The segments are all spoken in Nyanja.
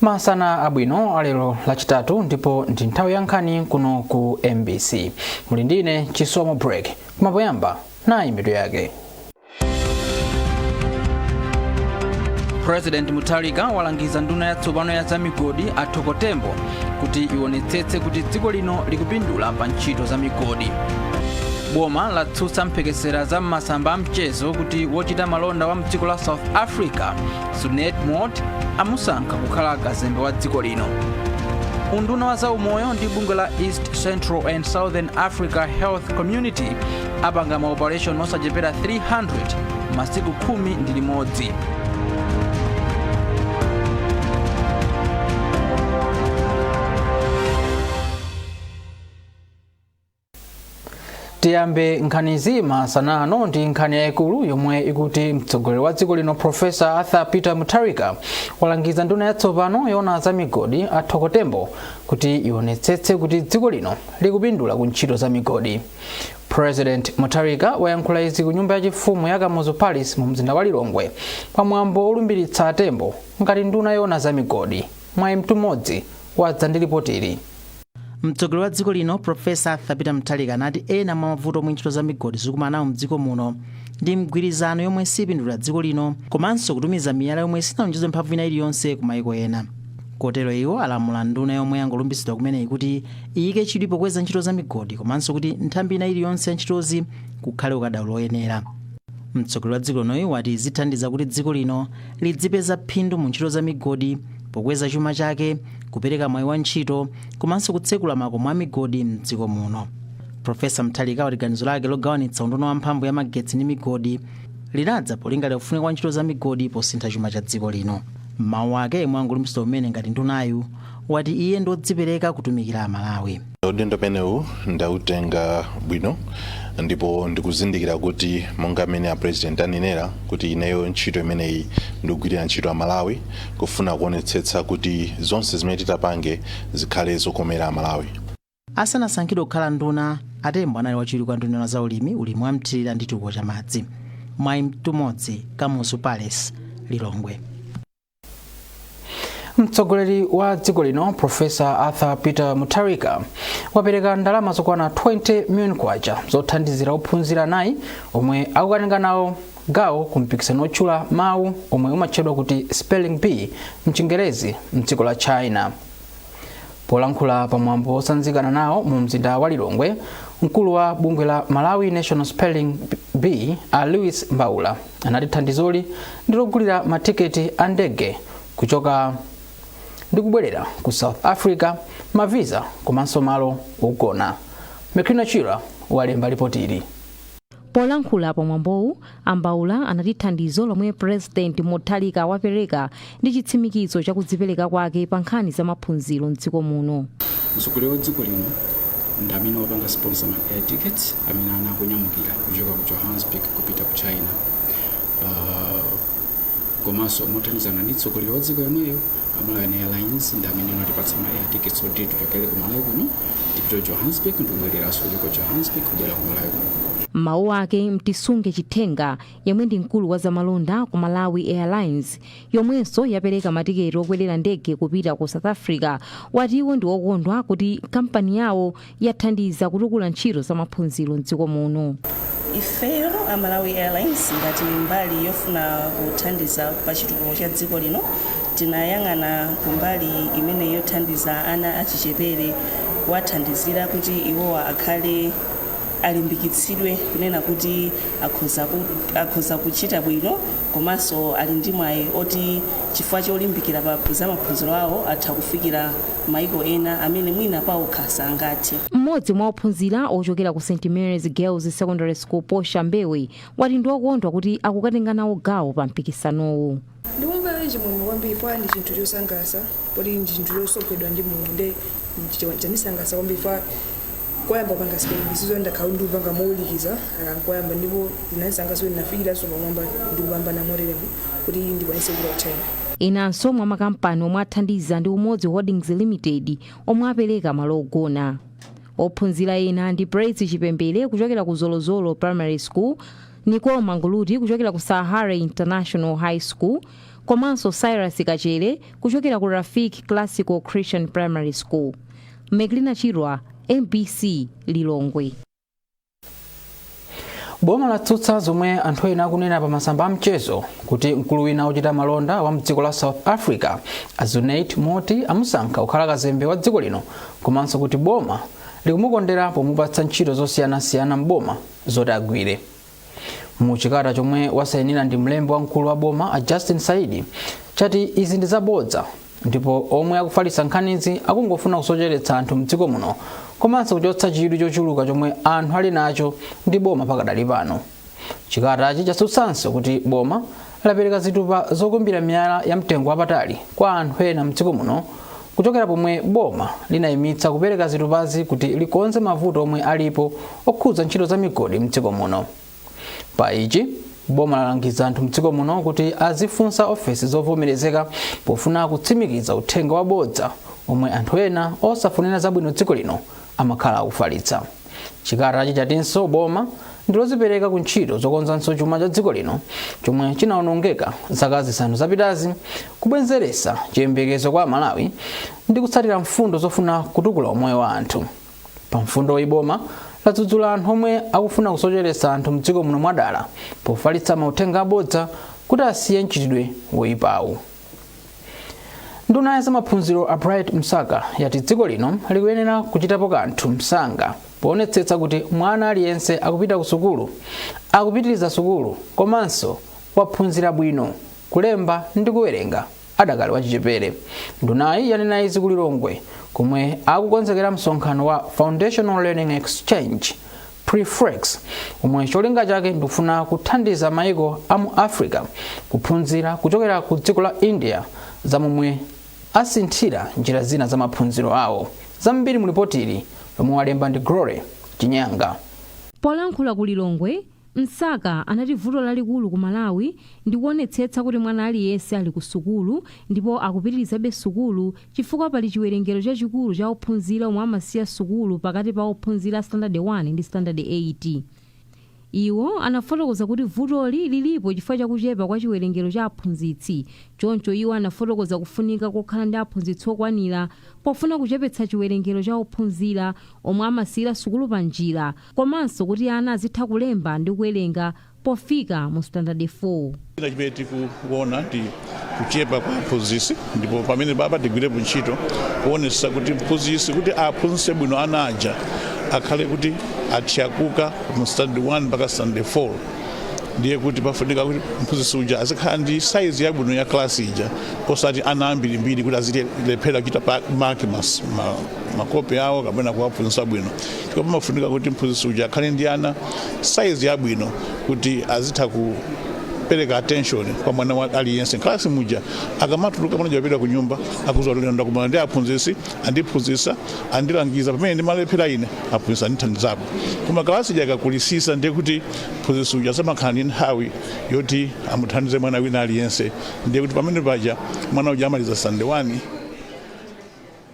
Masana abwino alero lachitatu ndipo ndi nthawi ya nkhani kuno ku MBC. Muli ndine Chisomo break. Kumapoyamba nayi mitu yake. President Mutharika walangiza nduna yatsopano ya zamigodi athokotembo kuti ionetsetse kuti dziko lino likupindula pa ntchito za migodi. Boma latsutsa mphekesera za masamba amchezo kuti wochita malonda wa mdziko la South Africa Sunet Mot amusankha kukhala kazembe wa dziko lino. Unduna wa zaumoyo ndi bungwe la East Central and Southern Africa Health Community apanga maoperation osachepera 300 masiku 11. Tiyambe nkhani zima sanano ndi nkhani yaikulu yomwe ikuti mtsogoleri wa dziko lino Professor Arthur Peter Mutharika walangiza nduna yatsopano yona za migodi athokotembo kuti ionetsetse kuti dziko lino likupindula ku ntchito za migodi. President Mutharika wayankhula izi ku nyumba yachifumu ya Kamuzu Palace mu mzinda wa Lilongwe pamwambo olumbiritsa atembo ngati nduna yona za migodi. Mwayi mtumodzi wadza ndi ripoti. Mtsogoleri wa dziko lino Professor Arthur Peter Mutharika anati ena mwa mavuto mu ntchito za migodi zikumanawo mdziko muno ndi mgwirizano yomwe sipindula dziko lino komanso kutumiza miyala yomwe sinawonjeze mphamvu ina iliyonse ku mayiko ena. Kotero iwo alamula nduna yomwe yangolumbisidwa kumeneyi kuti iyike chidwi pokweza ntchito za migodi komanso kuti nthambi ina iliyonse ya ntchitozi kukhale ukadaulo oyenera. Mtsogoleri wa dziko linoyi wati zithandiza kuti dziko lino lidzipeza phindu mu ntchito za migodi pokweza chuma chake, kupereka mwayi wa ntchito komanso kutsekula makomo a migodi mdziko muno. Professor Mutharika wati ganizo lake logawanitsa unduna wa mphamvu ya magetsi ndi migodi linadza polingalira kufunika kwa ntchito za migodi posintha chuma cha dziko lino. Mawu ake yemwe angolumbisidwa umene ngati ndunayu wati iye ndodzipereka kutumikira Malawi. Udindo penewu ndautenga bwino ndipo ndikuzindikira kuti monga amene a president anenera kuti ineyo ntchito imeneyi ndikugwirira ntchito ya Malawi kufuna kuonetsetsa kuti zonse zimene titapange zikhale zokomera Malawi. Asanasankhidwe kukhala nduna, atembo anali wachiwiri kwa nduna za ulimi wa mthirira ndi chitukuko cha madzi. Mwayi mtumodzi Kamuzu Palace, Lilongwe. Mtsogoleri wa dziko lino Professor Arthur Peter Mutharika wapereka ndalama zokwana 20 million kwacha zothandizira ophunzira nayi omwe akukatenga nawo gawo kumpikisano otchula mawu omwe umatchedwa kuti spelling bee mchingerezi mdziko la China. Polankhula pamwambo osanzikana nawo mu mzinda wa Lilongwe, mkulu wa bungwe la Malawi National Spelling Bee Louis Mbaula anati thandizoli ndilogulira matiketi a ndege kuchoka ndikubwerera ku South Africa, mavisa komanso malo ogona. Mekrina Chira walemba ripoti ili. Polankhula pamwambowu, Mbaula anati thandizo lomwe President Mutharika wapereka ndi chitsimikizo chakudzipereka kwake pa nkhani za maphunziro mdziko muno. Mtsogoleri wa dziko lino ndi amene wapanga sponsor ma air tickets amene anakunyamukira kuchoka ku Johannesburg kupita ku China. Komanso mothandizana ndi mtsogoleri wa dziko yomweyo Malawi Airlines ndi amene anatipatsa ma air tickets oti tichokere ku Malawi kuno tipite ku Johannesburg ndikubwereranso ku Johannesburg kudera ku Malawi kuno. Mawu ake Mtisunge Chitenga yemwe ndi mkulu wa zamalonda ku Malawi Airlines yomwenso yapereka matiketi okwelera ndege kupita ku South Africa wati iwo ndi okondwa kuti kampani yawo yathandiza kutukula ntchito za maphunziro mdziko muno. Ifeyo a Malawi Airlines ngati mbali yofuna kuthandiza pa chitukuko cha dziko lino tinayang'ana kumbali imene yothandiza ana achichepere wathandizira kuti iwowa akhale alimbikitsidwe kunena kuti akhoza kuchita bwino komanso ali ndi mwayi oti chifukwa cholimbikira pa za maphunziro awo atha kufikira maiko ena amene mwina pawokha sangathe. Mmodzi mwa ophunzira ochokera ku St Mary's Girls Secondary School Posha Mbewe wati ndi okondwa kuti akukatenga nawo gawo pa mpikisanowo. Ndikumva chimwemwe kwambiri kwa ndi chinthu chosangalatsa poti ndi chinthu chosokedwa ndi Mulungu chanisangasa kwambiri fa kwayamba panga spelling sizo ndakhala ndupanga maulikiza akankwayamba ndipo ndinasangaso ndinafikira so pamwamba ndikupamba na morelemo kuti ndikwanise kulowa China. Inanso mwa makampani omwe athandiza ndi Umodzi Holdings Limited omwe apereka malo ogona. Ophunzira ena ndi Praise Chipembere kuchokera ku Zolozolo Primary School, Nicole Manguluti kuchokera ku Sahara International High School, komanso Cyrus Kachere kuchokera ku Rafiki Classical Christian Primary School. Meglina Chirwa, MBC Lilongwe. Boma latsutsa zomwe anthu ena akunena pa masamba amchezo kuti mkulu wina ochita malonda wa mdziko la South Africa Azunate Moti amusankha kukhala kazembe wa dziko lino, komanso kuti boma likumukondera pomupatsa ntchito zosiyanasiyana m'boma zoti agwire. Muchikata chomwe wasayinira ndi mlembi wa mkulu wa boma a Justin Saidi chati izi ndi zabodza, ndipo omwe akufalitsa nkhanizi akungofuna kusocheretsa anthu mdziko muno komanso kuchotsa chidwi chochuluka chomwe anthu ali nacho ndi boma pakadali pano. Chikatachi chatsutsanso kuti boma lapereka zitupa zokumbira miyala ya mtengo wapatali kwa anthu ena mdziko muno kuchokera pomwe boma linayimitsa kupereka zitupazi kuti likonze mavuto omwe alipo okhudza ntchito za migodi mdziko muno. Pa ichi boma lalangiza anthu mdziko muno kuti azifunsa ofesi zovomerezeka pofuna kutsimikiza uthenga wabodza omwe anthu ena osafunira zabwino dziko lino amakhala akufalitsa. Chikatachi chatinso boma ndilozipereka ku ntchito zokonzanso chuma cha dziko lino chomwe chinawonongeka zaka zisanu zapitazi, kubwenzeresa chiyembekezo kwa Malawi ndi kutsatira mfundo zofuna kutukula umoyo wa anthu. Pa mfundo iboma ladzudzula anthu omwe akufuna kusocheretsa anthu mdziko muno mwadala pofalitsa mauthenga abodza kuti asiye mchitidwe woyipawu. Nduna ya zamaphunziro a Bright Msaka yati dziko lino likuyenera kuchitapo kanthu msanga poonetsetsa kuti mwana aliyense akupita ku sukulu, akupitiriza sukulu komanso waphunzira bwino kulemba ndi kuwerenga adakali wachichepere. Ndunayi yanena izi ku Lilongwe komwe akukonzekera msonkhano wa Foundational Learning Exchange Preflex omwe cholinga chake ndikufuna kuthandiza maiko a mu Africa kuphunzira kuchokera ku dziko la India zamomwe asinthira njira zina za maphunziro awo. Zambiri mu ripotili lomwe walemba ndi Glory Chinyanga. Polankhula ku Lilongwe, Msaka anati vuto lalikulu ku Malawi ndi kuonetsetsa kuti mwana aliyense ali ku sukulu ndipo akupitirizabe sukulu chifukwa pali chiwerengero chachikulu cha ophunzira omwe amasiya sukulu pakati pa ophunzira standard 1 ndi standard 8. Iwo anafotokoza kuti vutoli lilipo chifukwa chakuchepa kwa chiwerengero cha aphunzitsi. Choncho iwo anafotokoza kufunika kokhala ndi aphunzitsi okwanira pofuna kuchepetsa chiwerengero cha ophunzira omwe amasiyira sukulu pa njira, komanso kuti ana azitha kulemba ndi kuwerenga pofika mu standard 4. Chimene tikuona ndi kuchepa kwa aphunzitsi, ndipo pamene baba tigwirepo ntchito kuonetsa kuti mphunzitsi kuti aphunzitse bwino ana aja akhale kuti achiyakuka mu standard 1 mpaka standard 4. Ndiye kuti pafunika kuti mphunzitsi uja azikhala ndi size yabwino ya klasi ija osati ana ambirimbiri kuti azilephera kuchita maki makopi awo kapena kuwaphunzitsa bwino. Ndipo pamafunika kuti mphunzitsi uja akhale ndi ana size yabwino kuti azitha kupereka attention kwa mwana aliyense klasi muja. Akamatuluka mwana japita ku nyumba akuzolenda kumana ndi aphunzitsi andiphunzitsa andilangiza pamene ndimalephera ine aphunzitsa ndithandizapo. Koma klasi ija akakulisisa ndiye kuti mphunzitsi uja samakhala ndi nthawi yoti amuthandize mwana wina aliyense. Ndiye kuti pamene paja mwana uja amaliza standard 1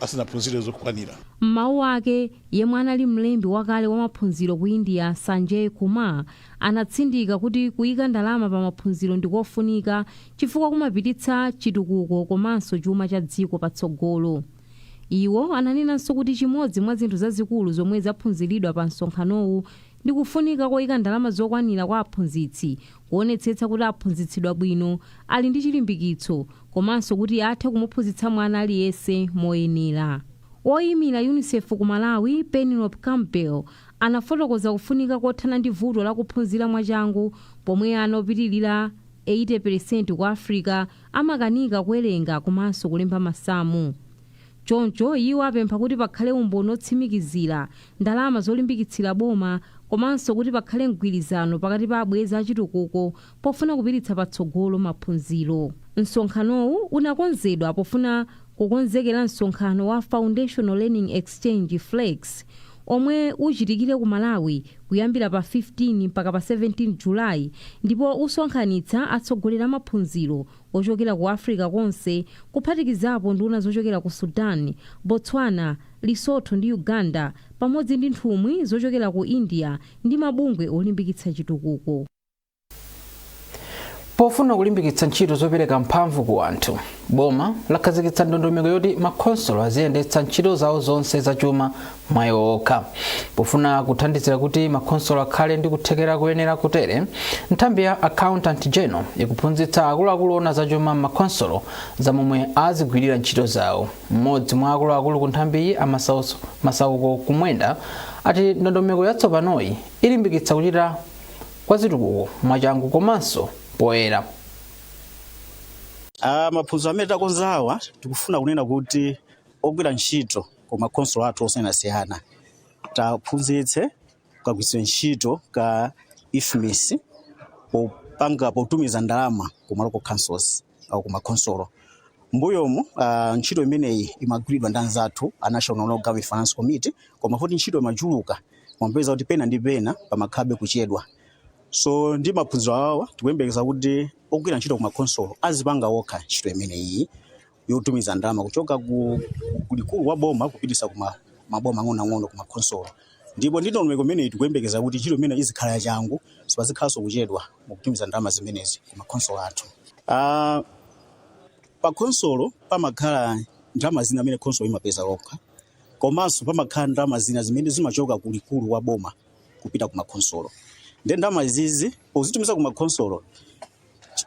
asinaphunzire zokwanira. Mawu ake yemwe anali mlembi wakale wa maphunziro ku India Sanjay Kumar anatsindika kuti kuyika ndalama pa maphunziro ndikofunika chifukwa kumapititsa chitukuko komanso chuma cha dziko patsogolo. Iwo ananenanso kuti chimodzi mwa zinthu zazikulu zomwe zaphunziridwa pa msonkhanowu ndi kufunika koyika ndalama zokwanira kwa aphunzitsi, kuonetsetsa kuti aphunzitsidwa bwino ali ndi chilimbikitso komanso kuti athe kumuphunzitsa mwana aliyense moyenera. Oyimira UNICEF ku Malawi, Penelope Campbell, anafotokoza kufunika kothana ndi vuto la kuphunzira mwachangu pomwe ana opitirira 80% ku Africa amakanika kuwerenga komanso kulemba masamu. Choncho iwo apempha kuti pakhale umboni otsimikizira ndalama zolimbikitsira boma komanso kuti pakhale mgwirizano pakati pa abwenzi achitukuko pofuna kupititsa patsogolo maphunziro. Msonkhanowu unakonzedwa pofuna kukonzekera msonkhano wa Foundational Learning Exchange Flex omwe uchitikire ku Malawi kuyambira pa 15 mpaka pa 17 Julayi, ndipo usonkhanitsa atsogolera maphunziro ochokera ku Africa konse kuphatikizapo nduna zochokera ku Sudan, Botswana, Lesotho ndi Uganda pamodzi ndi nthumwi zochokera ku India ndi mabungwe olimbikitsa chitukuko. Pofuna kulimbikitsa ntchito zopereka mphamvu ku anthu, boma lakhazikitsa ndondomeko yoti makhonsolo aziyendetsa ntchito zawo zonse zachuma mwayo okha. Pofuna kuthandizira kuti makhonsolo akhale ndi kuthekera kuyenera kutere, nthambi ya Accountant General ikuphunzitsa akuluakulu ona zachuma m'makhonsolo za momwe azigwirira ntchito zawo. Mmodzi mwa akuluakulu ku nthambiyi Masauko Kumwenda ati ndondomeko yatsopanoyi ilimbikitsa kuchita kwa zitukuko mwachangu komanso poyera. Maphunziro amene takonzawa tikufuna kunena kuti ogwira ntchito ku makhonsolo athu osiyanasiyana taphunzitse kugwiritsa ntchito ka IFMIS potumiza ndalama ku local councils au ku makhonsolo. Mbuyomu ntchito imeneyi imagwiridwa ndi anzathu a National Government Finance Committee, koma kuti ntchito imachuluka mwapeza kuti pena ndi pena pamakhabe kuchedwa. So ndi maphunziro awa tikuyembekeza kuti ogwira ntchito ku makhonsolo azipanga okha ntchito imeneyi yotumiza ndalama kuchoka ku likulu wa boma kupitisa ku maboma ang'ono ku makhonsolo. Ndipo ndi ndondomeko imeneyi tikuyembekeza kuti ntchito imeneyi izikhala yachangu, sipazikhalanso kuchedwa mukutumiza ndalama zimenezi ku makhonsolo athu. Pa khonsolo pamakhala ndalama zina amene khonsolo imapeza lokha, komanso pamakhala ndalama zina zimene zimachoka ku likulu wa boma kupita ku makhonsolo. Ndi ndalama izizi pozitumiza ku makhonsolo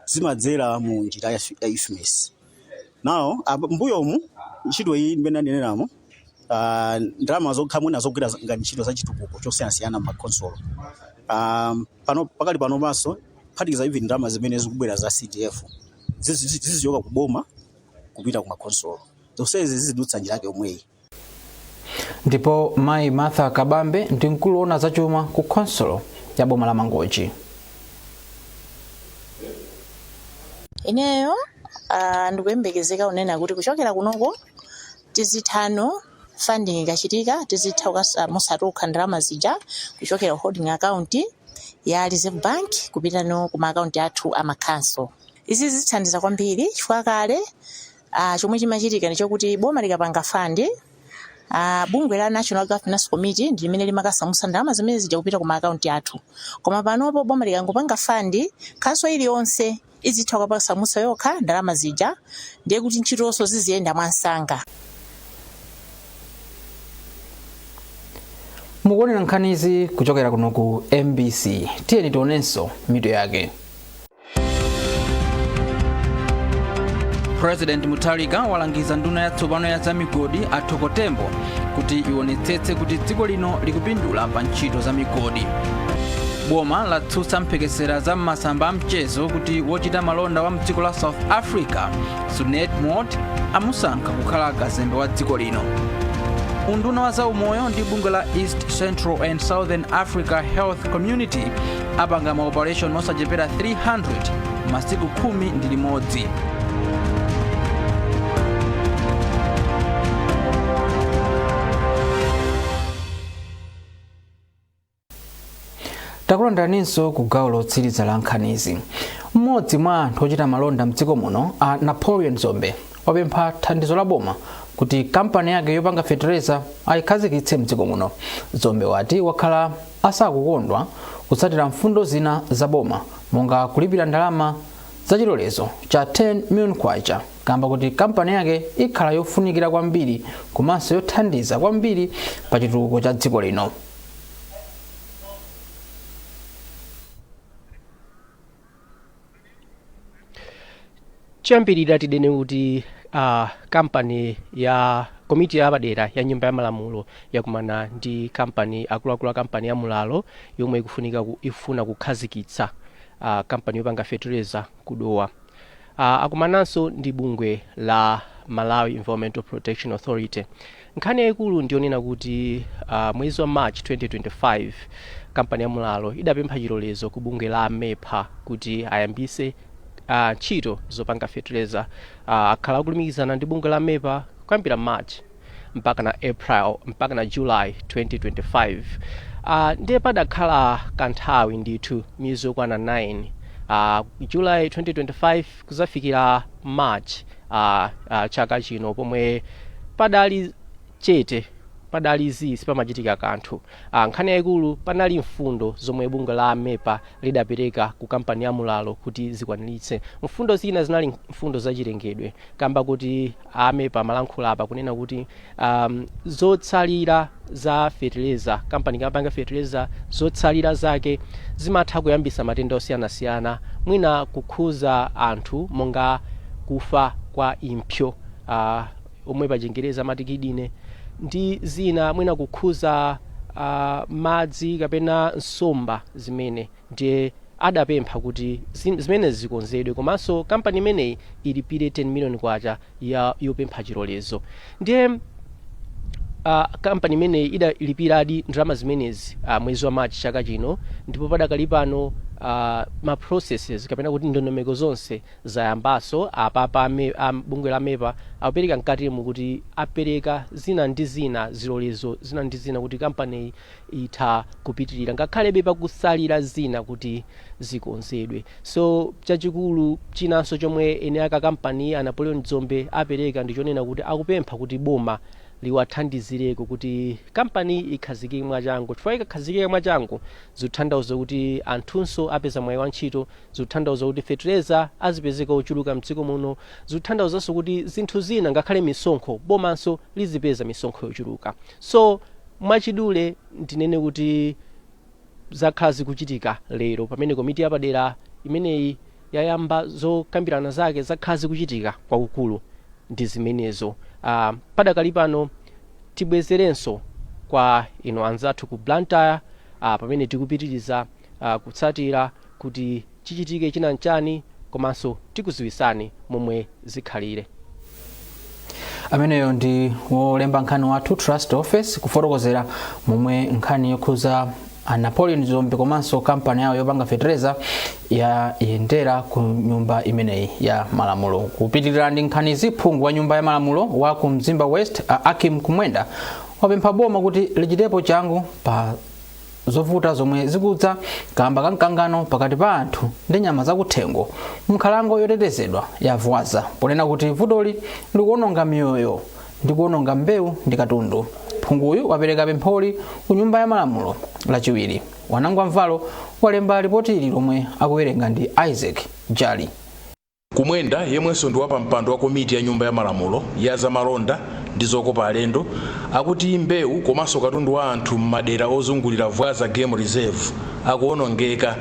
zimadzera mu njira ya IFMIS. Now mbuyomu ntchito iyi imene ndaneneramo ndalama zokhamwena zogwira ngati ntchito za chitukuko chosiyanasiyana mu makhonsolo. Pakali pano maso phatikiza even ndalama zimene zikubwera za CDF zizichoka ku boma kupita ku makhonsolo. Zonsezi zizidutsa njira yake yomweyi. Ndipo Mai Martha Kabambe ndi mkulu ona zachuma ku khonsolo ya boma la Mangochi. Ineyo ndikuyembekezeka unena kuti kuchokera kunoko tizithano funding ikachitika tizitha musatokha ndalama zija kuchokera holding account ya Reserve Bank kupita no kuma account athu amakhanso. Izi zithandiza kwambiri chifukwa kale chomwe chimachitika ndi chokuti boma likapanga fund bungwe la National Governance Committee ndi limene limakasamusa ndalama zimene zija kupita kuma account athu. Koma panopo boma likangopanga fund khanso iliyonse izitha kupasamusa yokha ndalama zija ndiye kuti ntchitonso ziziyenda mwansanga. Mukuonera nkhanizi kuchokera kuno ku MBC. Tiyeni tionenso mitu yake. President Mutharika walangiza nduna yatsopano ya zamigodi athokotembo kuti ionetsetse kuti dziko lino likupindula pa ntchito za migodi. Boma latsutsa mphekesera za masamba amchezo kuti wochita malonda wa mdziko la South Africa Sunet Mort amusankha kukhala kazembe wa dziko lino. Unduna wa zaumoyo ndi bungwe la East Central and Southern Africa Health Community apanga maoperation osachepera 300 masiku 11. Takulandaninso ku gawo lotsiriza la nkhanizi. Mmodzi mwa anthu ochita malonda mdziko muno a Napoleon Zombe wapempha thandizo la boma kuti kampani yake yopanga fetereza ayikhazikitse mdziko muno. Zombe wati wakhala asakukondwa kutsatira mfundo zina za boma monga kulipira ndalama za chilolezo cha 10 million kwacha kamba kuti kampani yake ikhala yofunikira kwambiri komanso yothandiza kwambiri pa chitukuko cha dziko lino. Chambirira tidene kuti kampani ya komiti ya padera ya nyumba ya malamulo yakumana ndi kampani akuluakulu a kampani ya mulalo yomwe ifuna kukhazikitsa kampani yopanga fetereza kudowa. Akumananso ndi bungwe la Malawi Environmental Protection Authority. Nkhani yayikulu ndionena kuti mwezi wa March 2025 kampani ya mulalo idapempha chilolezo ku bungwe la MEPA kuti ayambise ntchito zopanga fetereza. Akhala akulumikizana ndi bungwe la MEPA kuyambira March mpaka na April mpaka na July 2025. Ndiye padakhala kanthawi ndithu miezi yokwana 9 July 2025 kuzafikira March chaka chino pomwe padali chete padalizi sipamachitika kanthu. Nkhani yayikulu panali mfundo zomwe bungwe la amepa lidapereka ku kampani ya mulalo kuti zikwaniritse. Mfundo zina zinali mfundo zachilengedwe, kamba kuti amepa amalankhula apa kunena kuti zotsalira za fertilizer, kampani kapanga fertilizer zotsalira zake zimatha kuyambisa matenda osiyanasiyana, mwina kukhuza anthu monga kufa kwa impsyo omwe pa Chingereza amati kidney, ndi zina mwina kukhuza madzi kapena nsomba zimene ndiye adapempha kuti zimene zikonzedwe, komanso kampani imeneyi ilipire 10 million kwacha yopempha chilolezo. Ndiye kampani imeneyi idalipiradi ndalama zimenezi mwezi wa March chaka chino, ndipo padakali pano ma processes kapena kuti ndondomeko zonse zayambaso apapa bungwe la amepa akupereka mkatimu kuti apereka zina ndi zina zilolezo zina ndi zina kuti kampani itha kupitirira ngakhalebe pakusalira zina kuti zikonzedwe. So chachikulu chinanso chomwe ene aka kampani a Napoleon Dzombe apereka ndichonena kuti akupempha kuti boma liwathandizireko kuti kampani ikhazikike mwachangu. Chifukwa ikakhazikike mwachangu zikuthandauza kuti anthunso apeza mwayi wa ntchito, zikuthandauza kuti fertilizer azipezeka ochuluka mdziko muno, zikuthandauzanso kuti zinthu zina ngakhale misonkho bomanso lizipeza misonkho yochuluka. So mwachidule ndinene kuti zakhala zikuchitika lero pamene komiti yapadera imeneyi yayamba zokambirana zake zakhala zikuchitika kwakukulu ndi zimenezo. Padakali pano tibwezerenso kwa ino anzathu ku Blantyre pamene tikupitiriza kutsatira kuti chichitike china nchani, komanso tikuziwisani momwe zikhalire. Ameneyo ndi wolemba nkhani wathu Trust Office kufotokozera momwe nkhani yokhuza Napoleon Dzombe komanso kampani yawo yopanga fertilizer yayendera ku nyumba imeneyi ya malamulo. Kupitirira ndi nkhani ziphungu wa nyumba ya malamulo wa ku Mzimba West Akim Kumwenda wapempha boma kuti lichitepo changu pa zovuta zomwe zikudza kamba kamkangano pakati pa anthu ndi nyama zakuthengo mkhalango yotetezedwa ya Vuwaza, ponena kuti vutoli ndikuononga miyoyo ndi kuononga mbewu ndi katundu. Phunguyu wapereka pempholi ku nyumba ya malamulo lachiwiri. Wanangwa Mvalo walemba ripoti ili lomwe akuwerenga ndi Isaac Jali. Kumwenda yemwenso ndi wapa mpando wa komiti ya nyumba ya malamulo ya zamalonda ndi zokopa alendo akuti mbewu komanso katundu wa anthu m'madera ozungulira Vuwaza Game Reserve akuonongeka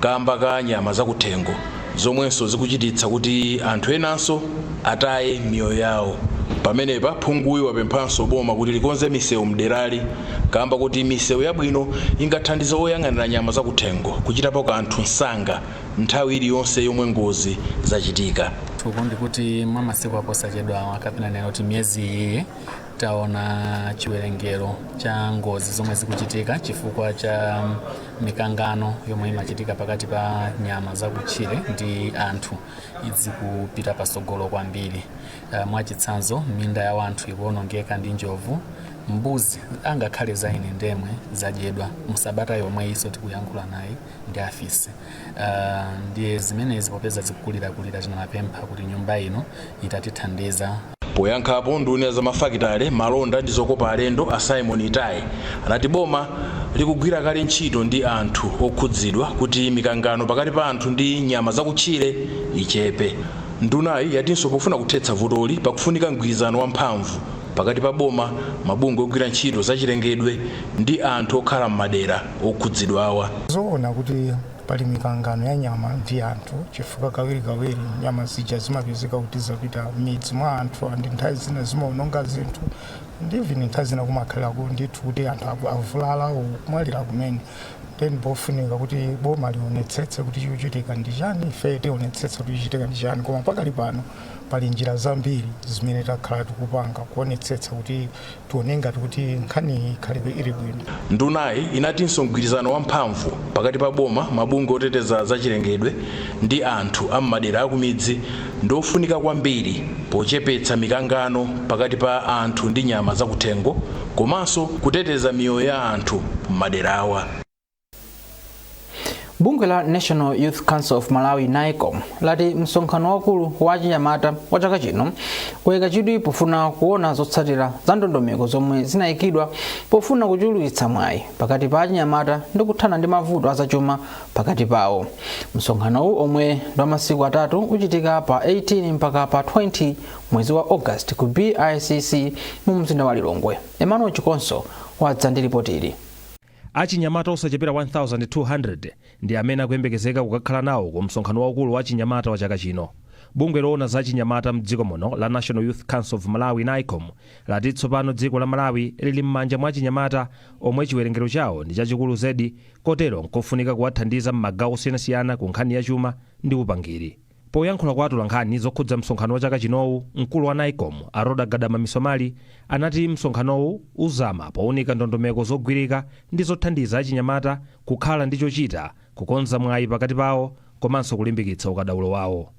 kamba ka nyama zakuthengo zomwenso zikuchititsa kuti anthu enanso ataye miyoyo yawo. Pamenepa phunguyu wapemphanso boma kuti likonze misewu mderali kamba kuti misewu yabwino ingathandiza oyang'anira nyama zakuthengo kuchitapo kanthu msanga nthawi iliyonse yomwe ngozi zachitika. Tukundi kuti mwa masiku aposachedwa kapena nena kuti miyezi iyi taona chiwerengero cha ngozi zomwe zikuchitika chifukwa cha mikangano yomwe imachitika pakati pa nyama zakutchire ndi anthu izikupita pasogolo kwambiri. Mwachitsanzo minda ya wanthu ikuonongeka ndi njovu, mbuzi angakhale zaine ndemwe zadyedwa musabata yomwe iso tikuyankhula naye ndi afisi. Ndiye zimenezi popeza zikukulirakulira tinamapempha kuti nyumba ino itatithandiza. Poyankhapo nduna za mafakitale malonda ndi zokopa alendo a Simon Itai anati boma likugwira kale ntchito ndi anthu okhudzidwa kuti mikangano pakati pa anthu ndi nyama zakutchire ichepe. Ndunayi yatinso pofuna kuthetsa vutoli pakufunika mgwirizano wamphamvu pakati pa boma, mabungwe ogwira ntchito zachilengedwe ndi anthu okhala m'madera okhudzidwa awa. Zoona kuti pali mikangano ya nyama ndi anthu chifukwa kawiri nyama zija zimapezeka kuti zapita midzi mwa anthu ndi nthawi zina zimaononga zinthu ndi nthawi zina kumakhalako ndithu kuti anthu avulala kumwalira kumene. Then pofunika kuti boma lionetsetse kuti chikuchitika ndi chani, ife tionetsetse kuti chichitika ndi chani, koma pakali pano pali njira zambiri zimene takhala tikupanga kuonetsetsa kuti tionenga kuti nkhani ikhalibe ili bwino. Ndunayi inatinso mgwirizano wamphamvu pakati pa boma, mabungwe oteteza zachilengedwe ndi anthu am'madera akumidzi ndofunika kwambiri pochepetsa mikangano pakati pa anthu ndi nyama zakuthengo komanso kuteteza miyoyo ya anthu m'madera awa. Bunge la National Youth Council of Malawi NICOM lati msonkhano wakulu wa achinyamata wa chaka chino kuyika chidwi pofuna kuona zotsatira za ndondomeko zomwe zinayikidwa pofuna kuchulukitsa mwayi pakati pa achinyamata ndi kuthana ndi mavuto azachuma pakati pawo. Msonkhanowu omwe ndi masiku atatu uchitika pa 18 mpaka pa 20 mwezi wa August ku BICC mu mzinda wa Lilongwe. Emmanuel Chikonso wadza ndi ripoti ili. Achinyamata osachepera 1200 ndi amene akuyembekezeka kukakhala nawo ku msonkhano waukulu wa achinyamata wa chaka chino. Bungwe loona za achinyamata mdziko muno la National Youth Council of Malawi NICOM lati tsopano dziko la Malawi lili m'manja mwa achinyamata omwe chiwerengero chawo ndi chachikulu zedi, kotero nkofunika kuwathandiza m'magawo osiyanasiyana ku nkhani ya chuma ndi upangiri. Poyankhula kwa atolankhani zokhudza msonkhano wa chaka chinowu, mkulu wa NICOM Aroda Gadama Misomali anati msonkhanowu uzama powunika ndondomeko zogwirika ndi zothandiza achinyamata kukhala ndi chochita, kukonza mwayi pakati pawo komanso kulimbikitsa ukadaulo wawo.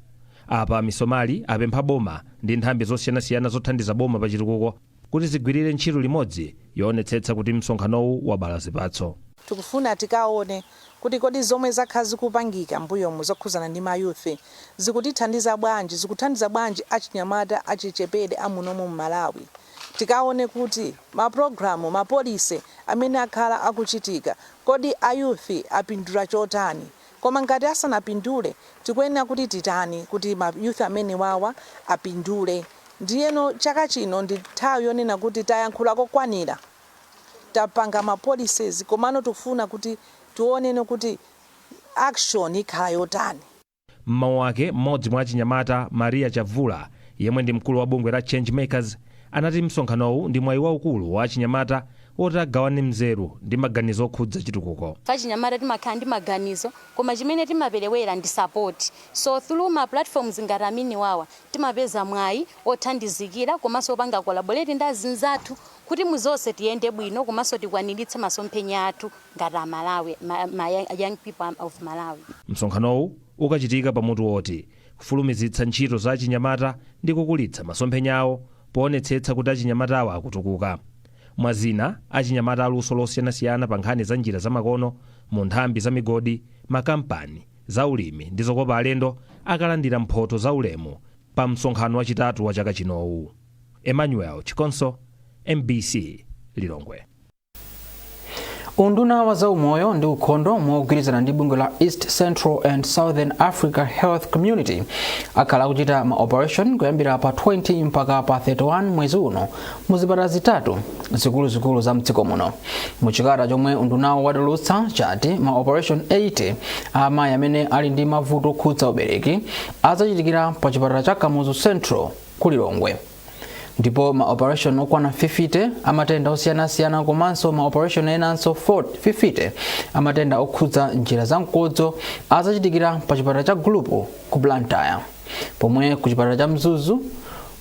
Apa Misomali apempha boma ndi nthambi zosiyanasiyana zothandiza boma pa chitukuko kuti zigwirire ntchito limodzi yoonetsetsa kuti msonkhanowu wabala zipatso. Tikufuna tikaone kuti kodi zomwe zakhala zikupangika mbuyomu zokhuzana ndi mayuthi zikutithandiza bwanji achinyamata achichepere amunomu m'Malawi. Tikaone kuti maprogramu mapolisi amene akhala akuchitika kodi ayuthi apindula chotani, koma ngati asanapindule tikuyenera kuti titani kuti mayuthi amene wawa apindule. Ndiyeno chaka chino ndi nthawi yonena kuti tayankhula kokwanira, tapanga mapolicies komano tufuna kuti tuonene kuti action ikhala yotani. Mmawu ake mmodzi mwa achinyamata Maria Chavula yemwe ndi mkulu wa bungwe la Change Makers anati msonkhanowu ndi mwayi waukulu wa achinyamata woti agawane mzeru ndi maganizo okhudza chitukuko. Achinyamata timakhala ndi maganizo koma chimene timaperewera ndi support, so through ma platforms ngati amene wawa timapeza mwayi othandizikira komanso opanga collaborate ndi azinzathu kuti muzonse tiyende bwino komanso tikwaniritse masomphenya athu ngati Malawi, young people of Malawi. Msonkhanowu ukachitika pamutu woti kufulumizitsa ntchito za achinyamata ndi kukulitsa masomphenya awo poonetsetsa kuti achinyamatawa akutukuka. Mwazina achinyamata aluso losiyanasiyana pa nkhani za njira zamakono mu nthambi za migodi, makampani za ulimi ndi zokopa alendo akalandira mphoto za ulemu pa msonkhano wachitatu wa chaka chinowu. Emmanuel Chikonso, MBC Lilongwe. Unduna wa zaumoyo ndi ukhondo mogwirizana ndi bungwe la East Central and Southern Africa Health Community akhala kuchita ma operation kuyambira pa 20 mpaka pa 31 mwezi uno muzipatala zitatu zikuluzikulu za mdziko muno. Muchikata chomwe undunawo watulutsa chati ma operation 80 amayi amene ali ndi mavuto okhudza ubereki azachitikira pa chipatala cha Kamuzu Central ku Lilongwe. Ndipo ma operation okwana 50 amatenda osiyanasiyana komanso ma operation enanso 50 amatenda okhudza njira za mkodzo azachitikira pa chipatala cha Gulupu ku Blantyre. Pomwe ku chipatala cha Mzuzu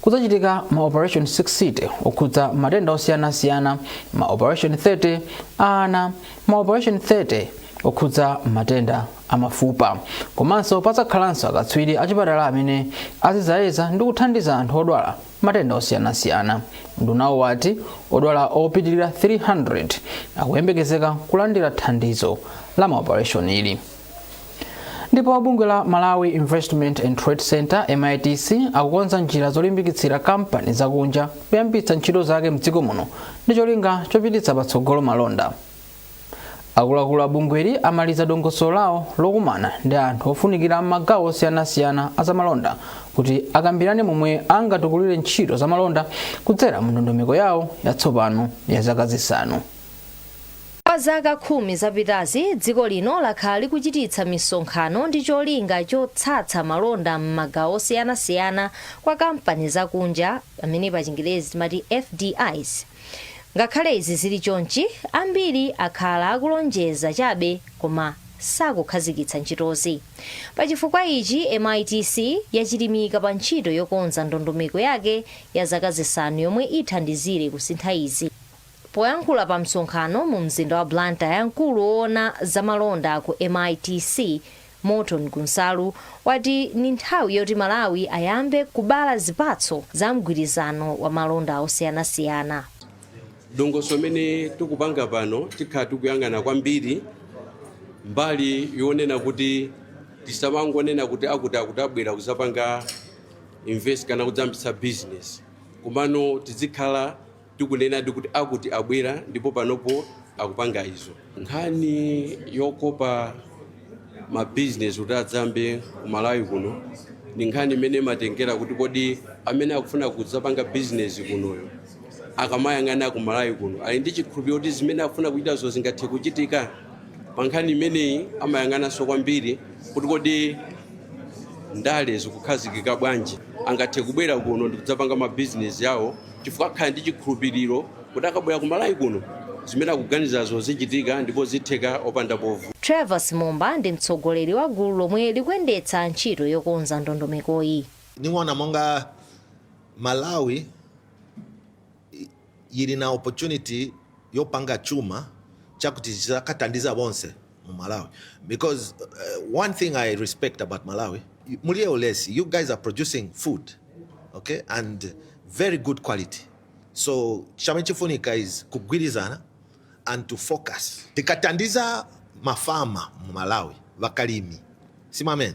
kuzachitika ma operation 60 okhudza matenda osiyanasiyana, ma operation 30 ana, ma operation 30 okhudza matenda amafupa. Komanso pazakhalanso akatswiri achipatala amene azizayeza ndi kuthandiza anthu odwala matenda osiyanasiyana. Ndunawo wati odwala opitirira 300 akuyembekezeka kulandira thandizo la maoperation ili. Ndipo bungwe la Malawi Investment and Trade Center MITC akukonza njira zolimbikitsira kampani zakunja kuyambitsa ntchito zake mdziko muno ndi cholinga chopititsa patsogolo malonda. Akuluakulu a bungweli amaliza dongosolo lawo lokumana ndi anthu ofunikira m'magawo osiyanasiyana azamalonda kuti akambirane momwe angatukulire ntchito zamalonda kudzera mu ndondomeko yawo yatsopano ya zaka zisanu. Kwa zaka 10 zapitazi dziko lino lakhala likuchititsa misonkhano ndi cholinga chotsatsa malonda m'magawo osiyanasiyana kwa kampani zakunja amene pa Chingerezi timati FDIs. Ngakhale izi zili chonchi, ambiri akhala akulonjeza chabe koma sakukhazikitsa ntchitozi. Pachifukwa ichi MITC yachilimika pa ntchito yokonza ndondomeko yake ya zaka zisanu yomwe ithandizire kusintha izi. Poyankhula pa msonkhano mu mzinda wa Blantyre, mkulu woona zamalonda ku MITC Morton Gunsalu wati ni nthawi yoti Malawi ayambe kubala zipatso za mgwirizano wa malonda osiyanasiyana. Dongosolo mene tikupanga pano tikhala tikuyang'ana kwambiri mbali yonena kuti tisamangonena kuti akuti abwera kuzapanga invest kana kudzambitsa business, komano tizikhala tikunena kuti akuti abwera ndipo panopo akupanga izo. Nkhani yokopa ma business kuti adzambe ku Malawi kuno ni nkhani imene matengera kuti kodi amene akufuna kudzapanga business kunoyo akamayang'ana ku Malawi kuno ali ndi chikhulupiriro kuti zimene akufuna kuchita zo zingathe kuchitika. Pa nkhani imeneyi amayang'ananso kwambiri kuti kodi ndale zikukhazikika bwanji, angathe kubwera kuno ndi kudzapanga ma business yawo chifukwa akhala ndi chikhulupiriro kuti akabwera ku Malawi kuno zimene akuganizazo zichitika ndipo zitheka opanda povu. Trevor Simomba ndi mtsogoleri wa gulu lomwe likuyendetsa ntchito yokonza ndondomekoyi. Niwona monga Malawi yili na opportunity yopanga chuma chakuti chakatandiza bonse mu Malawi, because one thing I respect about Malawi, muliye ulesi, you guys are producing food, okay, and very good quality. So chamwe chifunika is kugwirizana and to focus. Tikatandiza mafama mu Malawi vakalimi, simamene,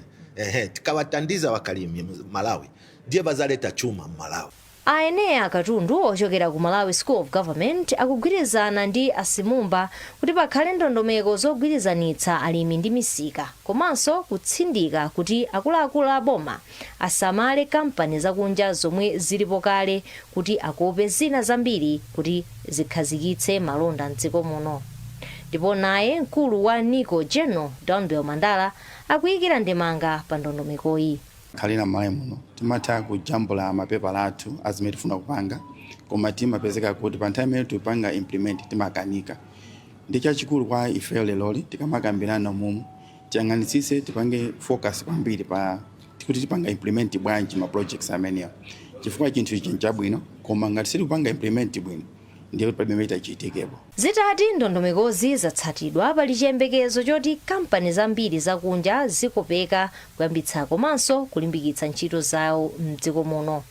tikawatandiza vakalimi Malawi ndiye bazaleta chuma mu Malawi. Ayenea Katundu ochokera ku Malawi School of Government akugwirizana ndi Asimumba kuti pakhale ndondomeko zogwirizanitsa alimi ndi misika, komanso kutsindika kuti akuluakulu a boma asamale kampani zakunja zomwe zilipo kale kuti akope zina zambiri kuti zikhazikitse malonda mdziko muno. Ndipo naye mkulu wa Niko General Donbell Mandala akuyikira ndemanga pa ndondomekoyi. Kalina Malawi muno timatha kujambula mapepala athu azimene tifuna kupanga, koma timapezeka kuti pa nthawi imene tipanga implement timakanika. Ndi chachikulu kwa ife leloli tikamakambirana mumu tiyang'anitsitse tipange focus kwambiri pa kuti tipanga implement bwanji ma projects amenewa, chifukwa chinthu ichi nchabwino, koma ngati sitikupanga implement bwino ndiye kuti pamene itachitikepo. Zitati ndondomekozi zatsatidwa pali chiyembekezo choti kampani zambiri zakunja zikopeka kuyambitsa komanso kulimbikitsa ntchito zawo mdziko muno,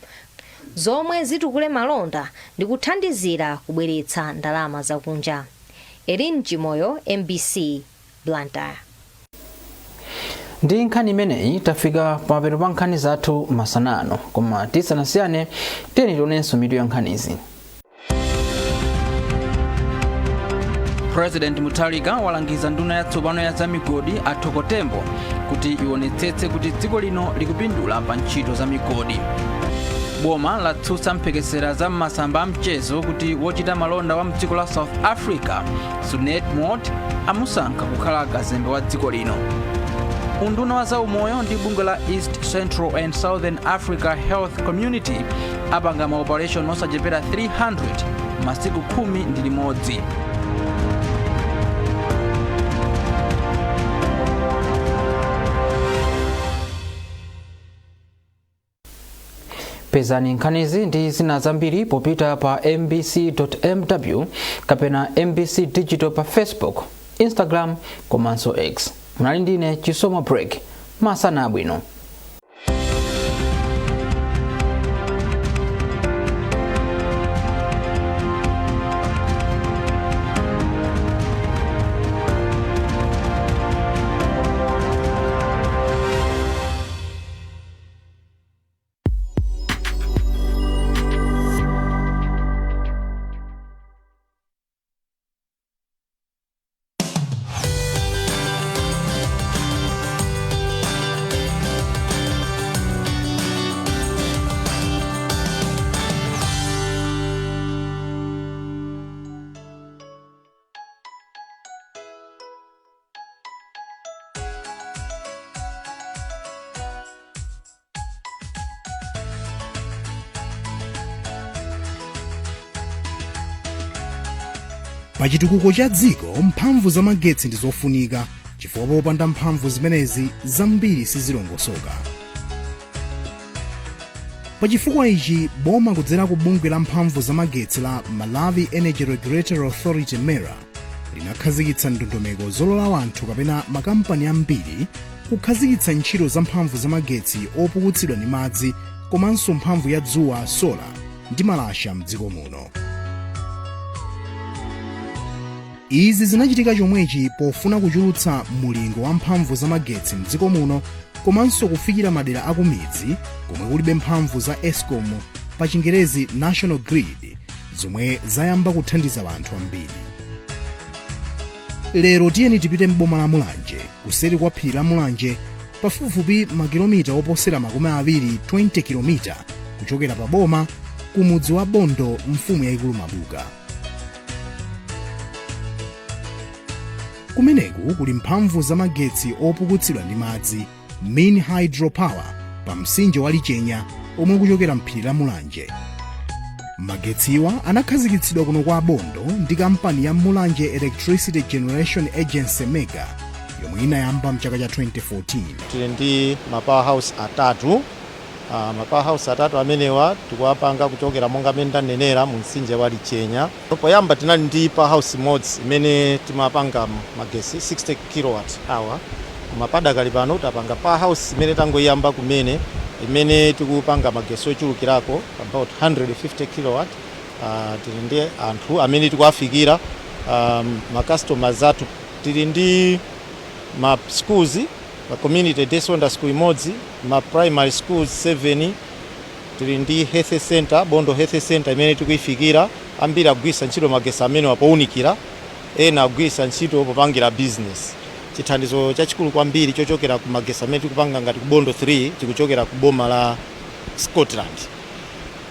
zomwe zitukule malonda ndi kuthandizira kubweretsa ndalama zakunja. Erin Chimoyo, MBC, Blantyre. Ndi nkhani imeneyi tafika pamapeto pa nkhani zathu masanano, koma tisanasiyane tiyeni tionenso mitu ya nkhanizi. President Mutharika walangiza nduna yatsopano ya zamigodi athokotembo kuti ionetsetse kuti dziko lino likupindula pa ntchito za migodi. Boma latsutsa mphekesera za masamba amchezo kuti wochita malonda wa mdziko la South Africa Sunet Mott amusankha kukhala kazembe wa dziko lino. Unduna wa zaumoyo ndi bungwe la East Central and Southern Africa Health Community apanga maoperation osachepera 300 masiku 11. Pezani nkhanizi ndi zina zambiri popita pa mbc.mw kapena mbc digital pa Facebook, Instagram komanso X. Munali ndine Chisomo Break. Masana abwino. Pachitukuko cha dziko mphamvu za magetsi ndi zofunika, chifukwa popanda mphamvu zimenezi zambiri sizilongosoka. Pachifukwa ichi boma kudzera ku bungwe la mphamvu za magetsi la Malawi Energy Regulatory Authority MERA linakhazikitsa ndondomeko zolola anthu kapena makampani ambiri kukhazikitsa ntchito za mphamvu za magetsi opukutsidwa ndi madzi komanso mphamvu ya dzuwa sola ndi malasha mdziko muno. izi zinachitika chomwechi pofuna kuchulutsa mulingo wa mphamvu za magetsi mdziko muno komanso kufikira madera akumidzi komwe kulibe mphamvu za Eskom, pa Chingerezi National Grid, zomwe zayamba kuthandiza anthu ambiri. Lero tiyeni tipite m'boma la Mulanje, kuseri kwa phiri la Mulanje, pafupifupi makilomita oposera 20 kilomita kuchokera pa boma ku mudzi wa Bondo, mfumu yayikulu Mabuka. Kumeneku kuli mphamvu za magetsi opukutsidwa ndi madzi, mini hydropower, pa mtsinje wa Lichenya omwe kuchokera m'phiri la Mulanje. Magetsiwa anakhazikitsidwa kuno kwa Bondo ndi kampani ya Mulanje Electricity Generation Agency Mega, yomwe inayamba mchaka cha 2014. Tili ndi mapowerhouse atatu. Mapowerhouse atatu amenewa tikuwapanga kuchokera monga mmene ndanenera mu mtsinje wa Lichenya. Poyamba tinali ndi powerhouse mods imene timapanga magesi 60 kWh. Mapadakali pano tapanga powerhouse imene tangoyamba kumene imene tikupanga magesi ochulukirako about 150 kW. Tili ndi anthu amene tikuwafikira ma customers athu. Tili ndi ma schools, ma community day secondary school imodzi, ma primary schools 7. Tili ndi health center, Bondo health center imene tikuifikira ambiri agwisa ntchito magesi amene wapounikira, ena agwisa ntchito popangira business. Chithandizo chachikulu kwambiri chochokera ku magesi amene tikupanga ngati ku Bondo 3 tikuchokera ku boma la Scotland.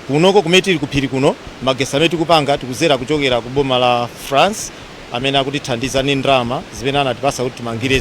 Kunoko kumene tili kuphiri kuno magesi amene tikupanga tikuzera kuchokera ku boma la France amene akutithandiza ndi ndalama zimene anatipasa kuti timangire.